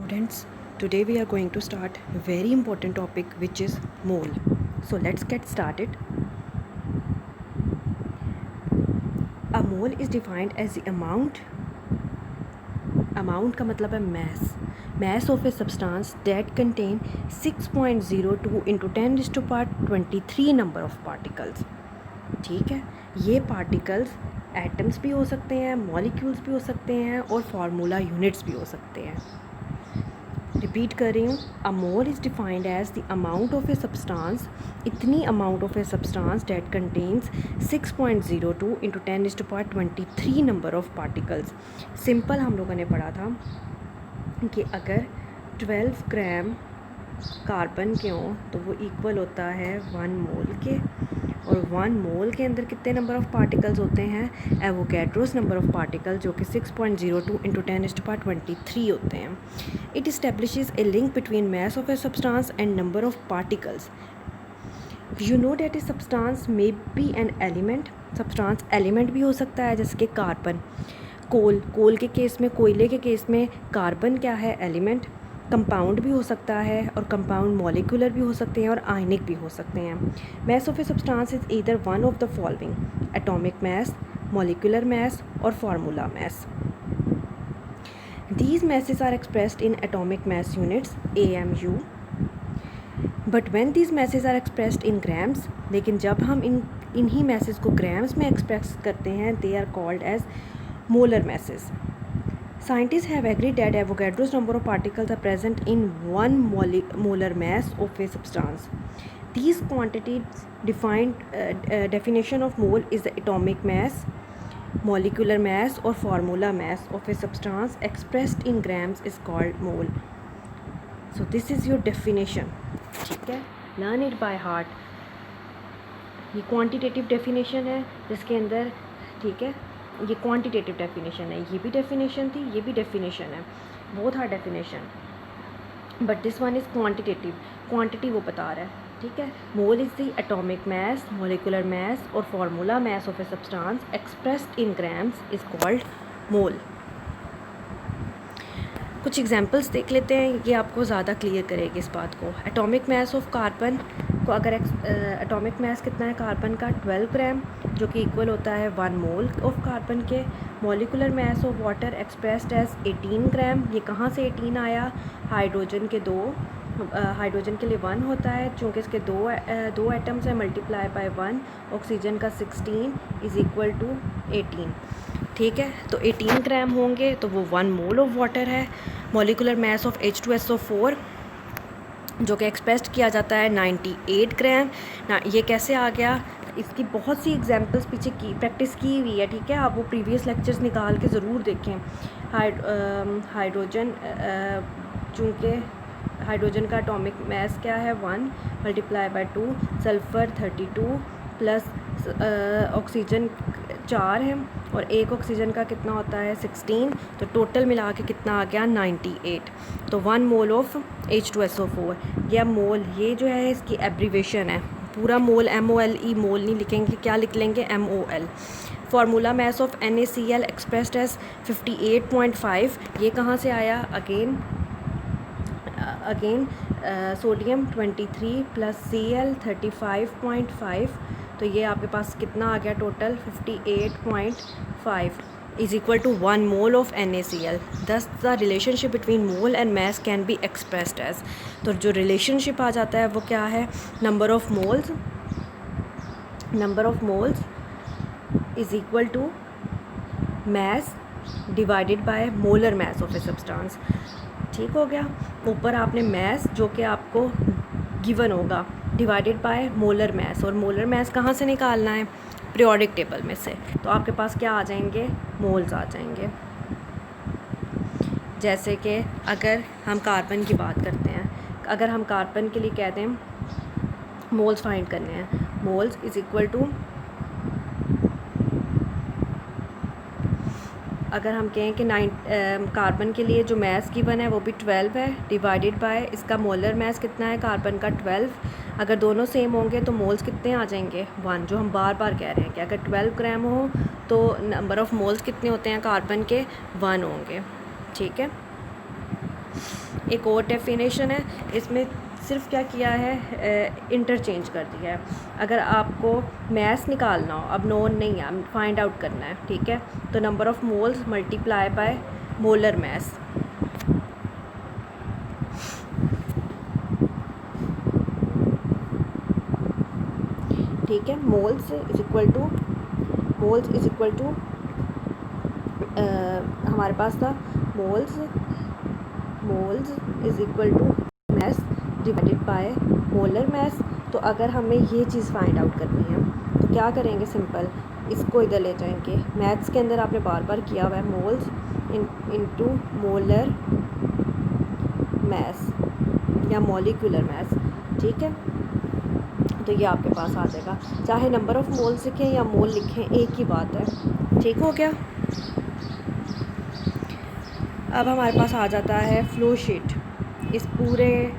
Students, today we are going to start a very important topic which is mole. So let's get started. A mole is defined as the amount का मतलब है mass of a substance that contain 6.02 into 10 raised to power 23 number of particles. ठीक है, ये particles atoms भी हो सकते हैं, मॉलिक्यूल्स भी हो सकते हैं और फार्मूला यूनिट्स भी हो सकते हैं. रिपीट कर रही हूँ, a mole is defined as the amount of a substance, इतनी amount of a substance that contains 6.02 into 10⁻23 number of particles. Simple हम लोगों ने पढ़ा था कि अगर 12 ग्राम कार्बन के हों तो वो इक्वल होता है 1 मोल के, और 1 मोल के अंदर कितने नंबर ऑफ़ पार्टिकल्स होते हैं, एवोगैड्रोस नंबर ऑफ़ पार्टिकल जो कि 6.02 इंटू 10⁻23 होते हैं. It establishes a link between mass of a substance and number of particles. You know that a substance may be an element, substance element भी हो सकता है जैसे कि कार्बन. कोल के केस में, कोयले के केस में कार्बन क्या है, एलिमेंट. कंपाउंड भी हो सकता है, और कंपाउंड मॉलिक्यूलर भी हो सकते हैं और आयनिक भी हो सकते हैं. Mass of a substance is either one of the following: atomic mass, molecular mass और formula mass. These masses are expressed in atomic mass units AMU. But when these masses are expressed in grams, लेकिन जब हम इन्हीं masses को grams में express करते हैं, they are called as molar masses. Scientists have agreed that Avogadro's number of particles are present in 1 molar mass of a substance. These quantities definition of mole is the atomic mass, molecular mass or formula mass of a substance expressed in grams is called mole. So this is your definition. ठीक है, learn it by heart. ये quantitative definition है जिसके अंदर, ठीक है, ये quantitative definition है, ये भी डेफिनेशन थी, ये भी डेफिनेशन है, both are definition, but this one is quantitative. Quantity वो बता रहा है, ठीक है. Mole is the atomic mass, molecular mass और formula mass of a substance expressed in grams is called mole. कुछ एग्जांपल्स देख लेते हैं, ये आपको ज़्यादा क्लियर करेगी इस बात को. एटॉमिक मास ऑफ कार्बन को अगर एटॉमिक मास कितना है कार्बन का, 12 ग्राम, जो कि इक्वल होता है 1 मोल ऑफ कार्बन के. Molecular mass of water expressed as 18 gram. ये कहाँ से 18 आया, हाइड्रोजन के हाइड्रोजन के लिए 1 होता है, चूँकि इसके दो एटम्स हैं, मल्टीप्लाई बाय 1. ऑक्सीजन का 16 इज़ इक्वल टू 18. ठीक है, तो 18 ग्राम होंगे तो वो 1 मोल ऑफ वाटर है. मॉलिकुलर मास ऑफ H2SO4 जो कि एक्सप्रेस्ड किया जाता है 98 ग्राम. ना ये कैसे आ गया, इसकी बहुत सी एग्जांपल्स पीछे की प्रैक्टिस की हुई है, ठीक है. आप वो प्रीवियस लेक्चर्स निकाल के ज़रूर देखें. हाइड्रोजन, चूँकि हाइड्रोजन का एटॉमिक मास क्या है 1 multiply by 2. Sulphur 32 plus oxygen 4 है, और एक ऑक्सीजन का कितना होता है 16. तो टोटल मिला के कितना आ गया 98. तो 1 मोल ऑफ H2SO4. यह मोल, ये जो है इसकी एब्रीवेशन है. पूरा मोल MOLE मोल नहीं लिखेंगे, क्या लिख लेंगे, MOL. Formula mass of NaCl expressed as 58.5. ये कहाँ से आया, अगेन सोडियम 23 प्लस Cl 35.5. तो ये आपके पास कितना आ गया total 58.5 is equal to 1 mole of NaCl. Thus the relationship between mole and mass can be expressed as. तो जो रिलेशनशिप आ जाता है वो क्या है, number of moles is equal to mass divided by molar mass of a substance. ठीक हो गया. ऊपर आपने मास जो कि आपको गिवन होगा डिवाइडेड बाय मोलर मास, और मोलर मास कहाँ से निकालना है, पीरियोडिक टेबल में से. तो आपके पास क्या आ जाएंगे, मोल्स आ जाएंगे. जैसे कि अगर हम कार्बन की बात करते हैं, अगर हम कार्बन के लिए कहते हैं मोल्स फाइंड करने हैं, मोल्स इज़ इक्वल टू, अगर हम कहें कि कार्बन के लिए जो मास गिवन है वो भी 12 है, डिवाइडेड बाय इसका मोलर मास कितना है कार्बन का 12. अगर दोनों सेम होंगे तो मोल्स कितने आ जाएंगे 1, जो हम बार बार कह रहे हैं कि अगर 12 ग्राम हो तो नंबर ऑफ़ मोल्स कितने होते हैं कार्बन के 1 होंगे. ठीक है. एक और डेफिनेशन है, इसमें सिर्फ क्या किया है, इंटरचेंज कर दिया है। अगर आपको मैस निकालना हो, अब नोन नहीं है, फाइंड आउट करना है, ठीक है, तो number of moles multiply by molar mass. ठीक है, मोल्स इज इक्वल टू हमारे पास था moles is equal to mass divided by molar mass. तो अगर हमें ये चीज़ फाइंड आउट करनी है तो क्या करेंगे, सिंपल इसको इधर ले जाएंगे। मैथ्स के अंदर आपने बार बार किया हुआ है मोल्स इनटू मोलर मैस या मॉलिक्यूलर मैस, ठीक है। तो ये आपके पास आ जाएगा, चाहे नंबर ऑफ़ मोल्स लिखें या मोल लिखें, एक ही बात है, ठीक हो गया। अब हमारे पास आ जाता है फ़्लो शीट। इस पूरे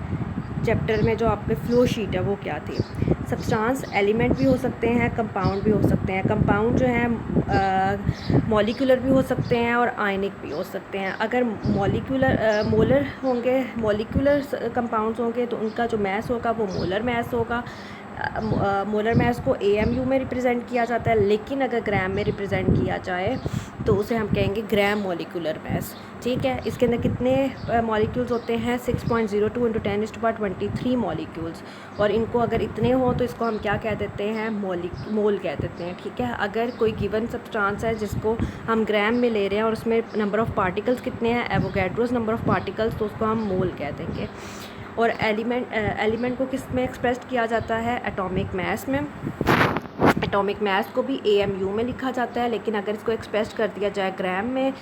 चैप्टर में जो आपके फ़्लो शीट है वो क्या थी, सब्सटेंस एलिमेंट भी हो सकते हैं, कंपाउंड भी हो सकते हैं। कंपाउंड जो है मॉलिक्यूलर भी हो सकते हैं और आयनिक भी हो सकते हैं। अगर मोलर होंगे, मॉलिक्यूलर कंपाउंड्स होंगे तो उनका जो मैस होगा वो मोलर मैस होगा। मोलर मैस को AMU में रिप्रेजेंट किया जाता है, लेकिन अगर ग्राम में रिप्रेजेंट किया जाए तो उसे हम कहेंगे ग्राम मॉलिक्यूलर मैस, ठीक है। इसके अंदर कितने मॉलिक्यूल्स होते हैं, 6.02 × 10⁻23 मॉलिक्यूल्स, और इनको अगर इतने हों तो इसको हम क्या कह देते हैं, मोल कह देते हैं, ठीक है। अगर कोई गिवन सब्सटेंस है जिसको हम ग्राम में ले रहे हैं और उसमें नंबर ऑफ़ पार्टिकल्स कितने हैं, एवोगैड्रोस नंबर ऑफ़ पार्टिकल्स, तो उसको हम मोल कह देंगे। और एलिमेंट को किस में एक्सप्रेस किया जाता है, एटॉमिक मैस में। एटॉमिक मैस को भी AMU में लिखा जाता है, लेकिन अगर इसको एक्सप्रेस कर दिया जाए ग्राम में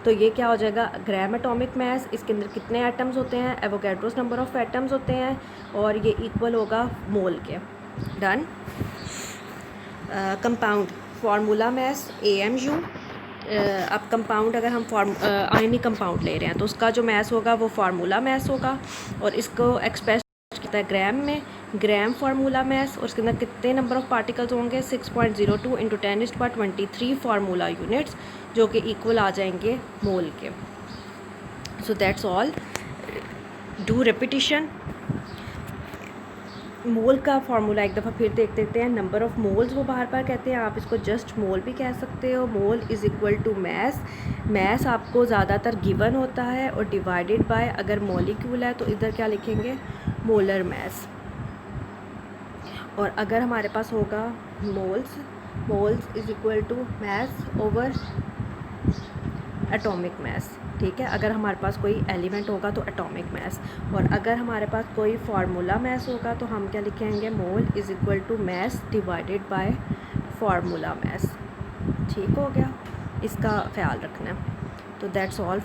तो ये क्या हो जाएगा, ग्राम एटॉमिक मैस। इसके अंदर कितने एटम्स होते हैं, एवोगैड्रोस नंबर ऑफ़ एटम्स होते हैं, और ये इक्वल होगा मोल के। Done. Compound formula mass AMU। अब कंपाउंड अगर हम आयनिक कंपाउंड ले रहे हैं तो उसका जो मैस होगा वो फार्मूला मैस होगा, और इसको एक्सप्रेस करता है ग्राम में, ग्राम फार्मूला मैस। और उसके अंदर कितने नंबर ऑफ़ पार्टिकल्स होंगे, 6.02 × 10⁻23 फार्मूला यूनिट्स, जो कि इक्वल आ जाएंगे मोल के। So that's all, do repetition. Mole का फार्मूला एक दफ़ा फिर देख देते हैं। नंबर ऑफ़ मोल्स वो बार बार कहते हैं, आप इसको जस्ट मोल भी कह सकते हो। Mole is equal to mass. Mass आपको ज़्यादातर गिवन होता है, और डिवाइडेड बाय, अगर मॉलिक्यूल है तो इधर क्या लिखेंगे, मोलर मैस। और अगर हमारे पास होगा moles is equal to mass over atomic mass, ठीक है। अगर हमारे पास कोई एलिमेंट होगा तो एटॉमिक मैस, और अगर हमारे पास कोई फार्मूला मैस होगा तो हम क्या लिखेंगे, mole is equal to mass divided by formula mass, ठीक हो गया। इसका ख्याल रखना है। तो दैट्स ऑल।